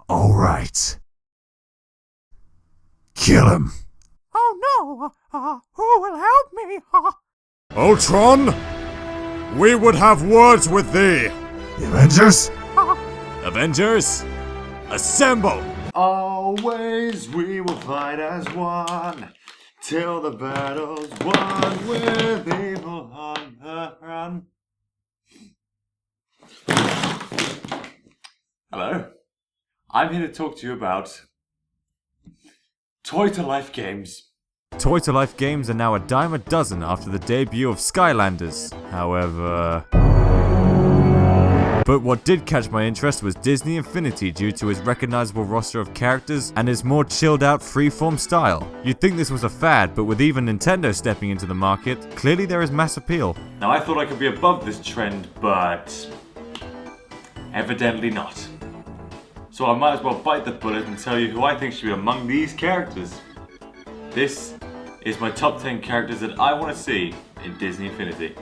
Alright. Kill him. Oh no! Who will help me? Ultron, we would have words with thee. The Avengers? Avengers, assemble! Always we will fight as one, till the battle's won, with evil on the run. Hello, I'm here to talk to you about toy-to-life games. Toy-to-life games are now a dime a dozen after the debut of Skylanders. However... But what did catch my interest was Disney Infinity due to his recognizable roster of characters and his more chilled out freeform style. You'd think this was a fad, but with even Nintendo stepping into the market, clearly there is mass appeal. Now I thought I could be above this trend, but evidently not. So I might as well bite the bullet and tell you who I think should be among these characters. This is my top 10 characters that I want to see in Disney Infinity.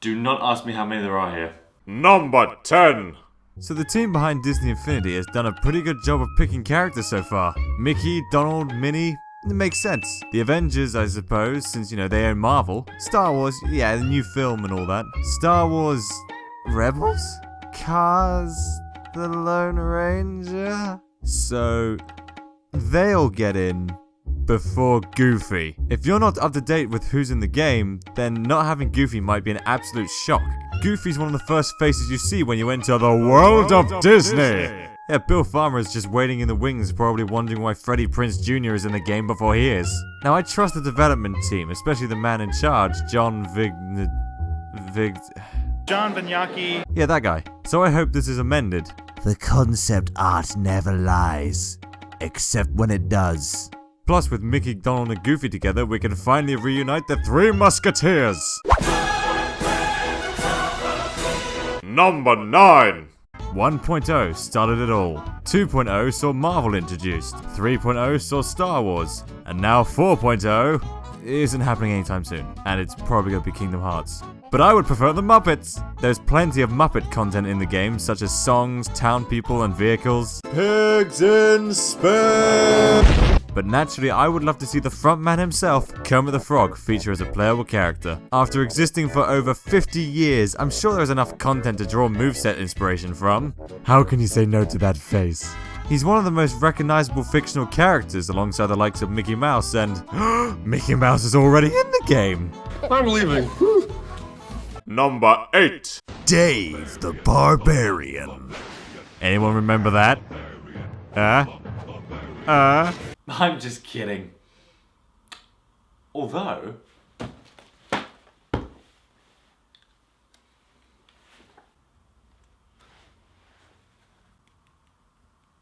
Do not ask me how many there are here. Number 10! So the team behind Disney Infinity has done a pretty good job of picking characters so far. Mickey, Donald, Minnie, it makes sense. The Avengers, I suppose, since, they own Marvel. Star Wars, yeah, the new film and all that. Star Wars... Rebels? Cars? The Lone Ranger? So... they'll get in before Goofy. If you're not up to date with who's in the game, then not having Goofy might be an absolute shock. Goofy's one of the first faces you see when you enter the world of Disney. Yeah, Bill Farmer is just waiting in the wings, probably wondering why Freddie Prinze Jr. is in the game before he is. Now, I trust the development team, especially the man in charge, John Vignacchi. Yeah, that guy. So I hope this is amended. The concept art never lies. Except when it does. Plus, with Mickey, Donald, and Goofy together, we can finally reunite the Three Musketeers! Number 9! 1.0 started it all. 2.0 saw Marvel introduced. 3.0 saw Star Wars. And now 4.0 isn't happening anytime soon. And it's probably going to be Kingdom Hearts. But I would prefer the Muppets! There's plenty of Muppet content in the game, such as songs, town people, and vehicles. Pigs in space! But naturally, I would love to see the frontman himself, Kermit the Frog, feature as a playable character. After existing for over 50 years, I'm sure there's enough content to draw moveset inspiration from. How can you say no to that face? He's one of the most recognizable fictional characters alongside the likes of Mickey Mouse, and Mickey Mouse is already in the game! I'm leaving. Number 8. Dave the Barbarian. Anyone remember that? I'm just kidding. Although...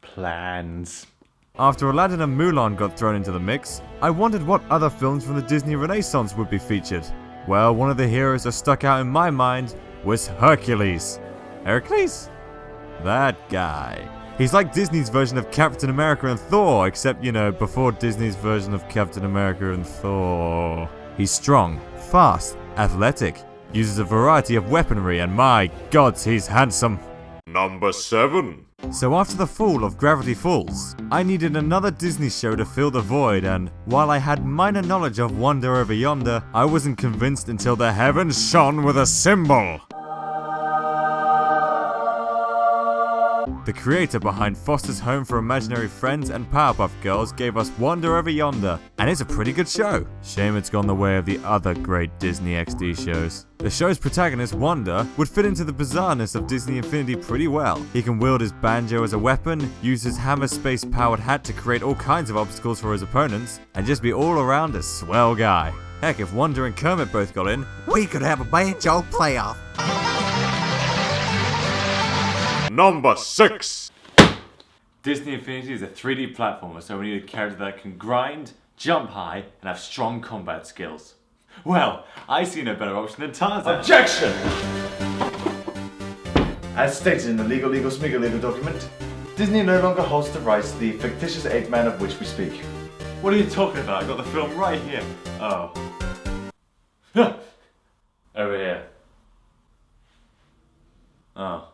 plans. After Aladdin and Mulan got thrown into the mix, I wondered what other films from the Disney Renaissance would be featured. Well, one of the heroes that stuck out in my mind was Hercules. Hercules? That guy. He's like Disney's version of Captain America and Thor, except, before Disney's version of Captain America and Thor. He's strong, fast, athletic, uses a variety of weaponry, and my gods, he's handsome. Number 7. So after the fall of Gravity Falls, I needed another Disney show to fill the void, and while I had minor knowledge of Wonder Over Yonder, I wasn't convinced until the heavens shone with a symbol. The creator behind Foster's Home for Imaginary Friends and Powerpuff Girls gave us Wonder Over Yonder, and it's a pretty good show. Shame it's gone the way of the other great Disney XD shows. The show's protagonist, Wonder, would fit into the bizarreness of Disney Infinity pretty well. He can wield his banjo as a weapon, use his hammer space-powered hat to create all kinds of obstacles for his opponents, and just be all around a swell guy. Heck, if Wonder and Kermit both got in, We could have a banjo playoff. Number 6. Disney Infinity is a 3D platformer, so we need a character that can grind, jump high, and have strong combat skills. Well, I see no better option than Tarzan. Objection! As stated in the legal smiggle document, Disney no longer holds the rights to the fictitious ape man of which we speak. What are you talking about? I got the film right here. Oh. Over here. Oh.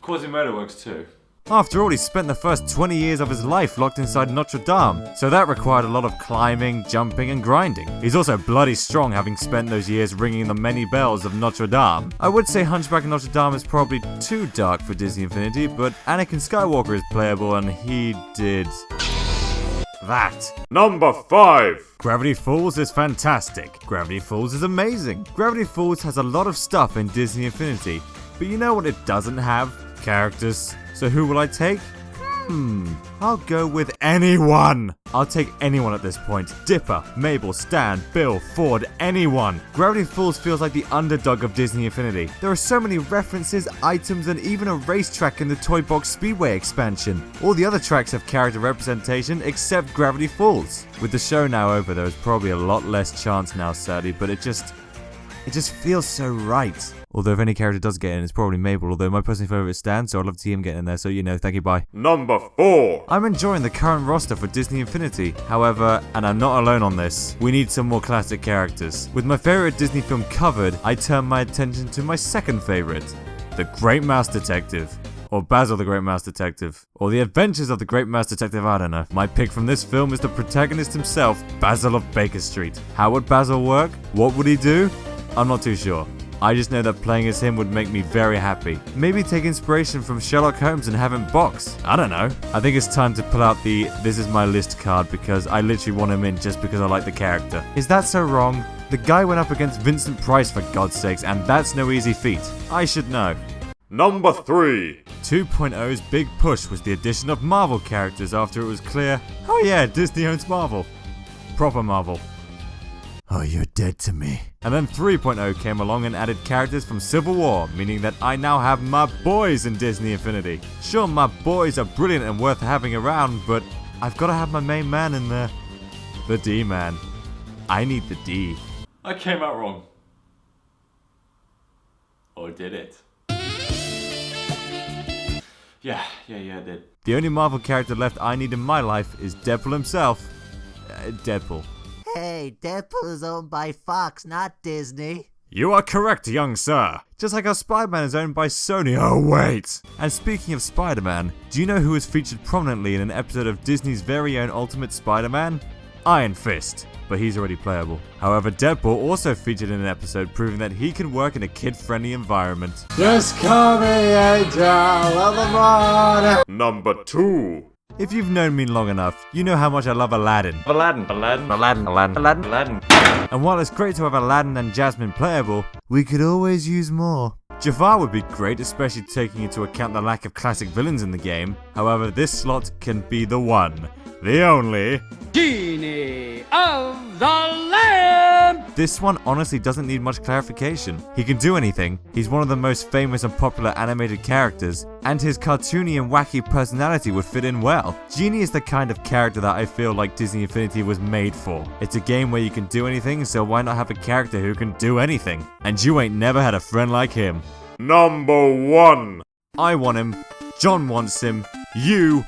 Quasimodo works too. After all, he spent the first 20 years of his life locked inside Notre Dame, so that required a lot of climbing, jumping, and grinding. He's also bloody strong, having spent those years ringing the many bells of Notre Dame. I would say Hunchback of Notre Dame is probably too dark for Disney Infinity, but Anakin Skywalker is playable and he did that. Number 5. Gravity Falls is fantastic. Gravity Falls is amazing. Gravity Falls has a lot of stuff in Disney Infinity, but you know what it doesn't have? Characters. So who will I take? I'll go with anyone. I'll take anyone at this point. Dipper, Mabel, Stan, Bill, Ford, anyone. Gravity Falls feels like the underdog of Disney Infinity. There are so many references, items, and even a racetrack in the Toy Box Speedway expansion. All the other tracks have character representation except Gravity Falls. With the show now over, there is probably a lot less chance now, sadly, but it just feels so right. Although if any character does get in, it's probably Mabel, although my personal favourite is Stan, so I'd love to see him get in there, so thank you, bye. Number 4. I'm enjoying the current roster for Disney Infinity. However, and I'm not alone on this, we need some more classic characters. With my favourite Disney film covered, I turn my attention to my second favourite, The Great Mouse Detective. Or Basil the Great Mouse Detective. Or The Adventures of the Great Mouse Detective, I don't know. My pick from this film is the protagonist himself, Basil of Baker Street. How would Basil work? What would he do? I'm not too sure. I just know that playing as him would make me very happy. Maybe take inspiration from Sherlock Holmes and have him box. I don't know. I think it's time to pull out the "this is my list" card because I literally want him in just because I like the character. Is that so wrong? The guy went up against Vincent Price for God's sakes, and that's no easy feat. I should know. Number 3. 2.0's big push was the addition of Marvel characters after it was clear, oh yeah, Disney owns Marvel. Proper Marvel. Oh, you're dead to me. And then 3.0 came along and added characters from Civil War, meaning that I now have my boys in Disney Infinity. Sure, my boys are brilliant and worth having around, but I've got to have my main man in there. The D-man. I need the D. I came out wrong. Or did it? Yeah, I did. The only Marvel character left I need in my life is Deadpool himself. Deadpool. Hey, Deadpool is owned by Fox, not Disney. You are correct, young sir. Just like how Spider-Man is owned by Sony. Oh, wait. And speaking of Spider-Man, do you know who is featured prominently in an episode of Disney's very own Ultimate Spider-Man? Iron Fist. But he's already playable. However, Deadpool also featured in an episode proving that he can work in a kid-friendly environment. Just call me Angel of the Morning. Number 2. If you've known me long enough, you know how much I love Aladdin. Aladdin. And while it's great to have Aladdin and Jasmine playable, we could always use more. Jafar would be great, especially taking into account the lack of classic villains in the game. However, this slot can be the one, the only Genie of the Lamp! This one honestly doesn't need much clarification. He can do anything, he's one of the most famous and popular animated characters, and his cartoony and wacky personality would fit in well. Genie is the kind of character that I feel like Disney Infinity was made for. It's a game where you can do anything, so why not have a character who can do anything? And you ain't never had a friend like him. Number 1. I want him, John wants him, you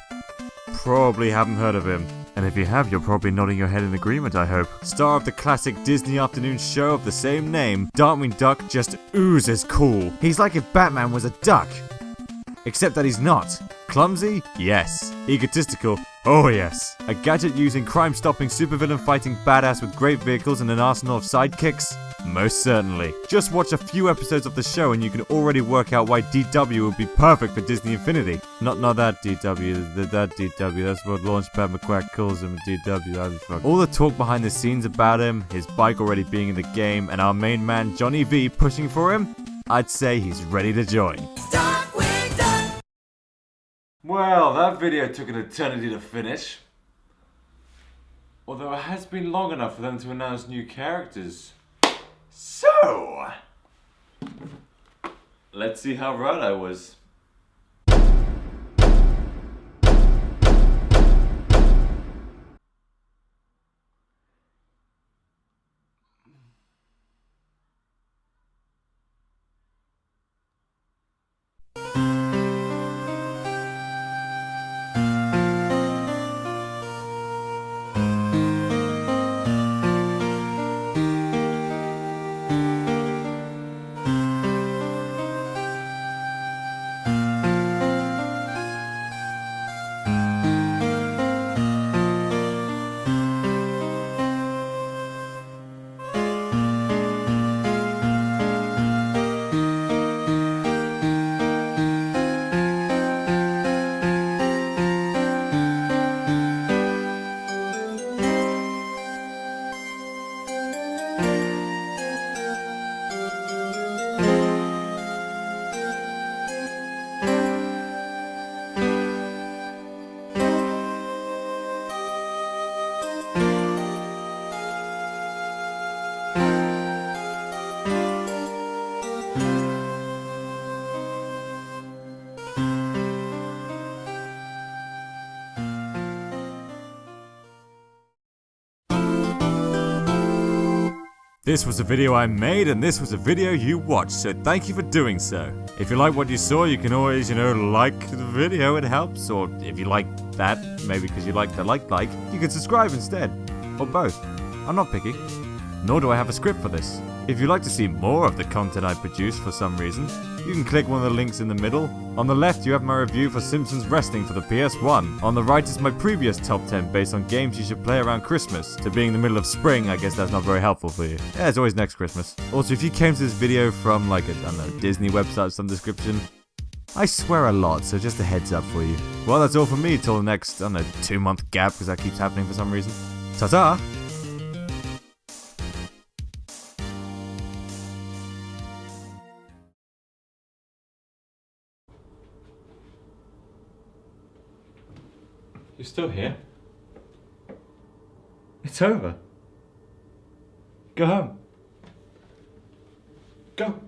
probably haven't heard of him. And if you have, you're probably nodding your head in agreement, I hope. Star of the classic Disney afternoon show of the same name, Darkwing Duck just oozes cool. He's like if Batman was a duck. Except that he's not. Clumsy? Yes. Egotistical? Oh yes. A gadget-using, crime-stopping, supervillain fighting badass with great vehicles and an arsenal of sidekicks? Most certainly. Just watch a few episodes of the show and you can already work out why DW would be perfect for Disney Infinity. Not that DW, that DW, that's what Launchpad McQuack calls him, DW, All the talk behind the scenes about him, his bike already being in the game, and our main man Johnny V pushing for him, I'd say he's ready to join. Well, that video took an eternity to finish. Although it has been long enough for them to announce new characters. So, let's see how right I was. This was a video I made and this was a video you watched, so thank you for doing so. If you like what you saw, you can always, like the video, it helps. Or if you like that, maybe because you like the like, you can subscribe instead. Or both. I'm not picky. Nor do I have a script for this. If you'd like to see more of the content I produce for some reason, you can click one of the links in the middle. On the left you have my review for Simpsons Wrestling for the PS1. On the right is my previous top 10 based on games you should play around Christmas. To being the middle of spring, I guess that's not very helpful for you. Yeah, it's always next Christmas. Also, if you came to this video from like a, Disney website with some description, I swear a lot, so just a heads up for you. Well, that's all from me till the next, 2-month gap because that keeps happening for some reason. Ta-ta! You're still here? It's over. Go home. Go.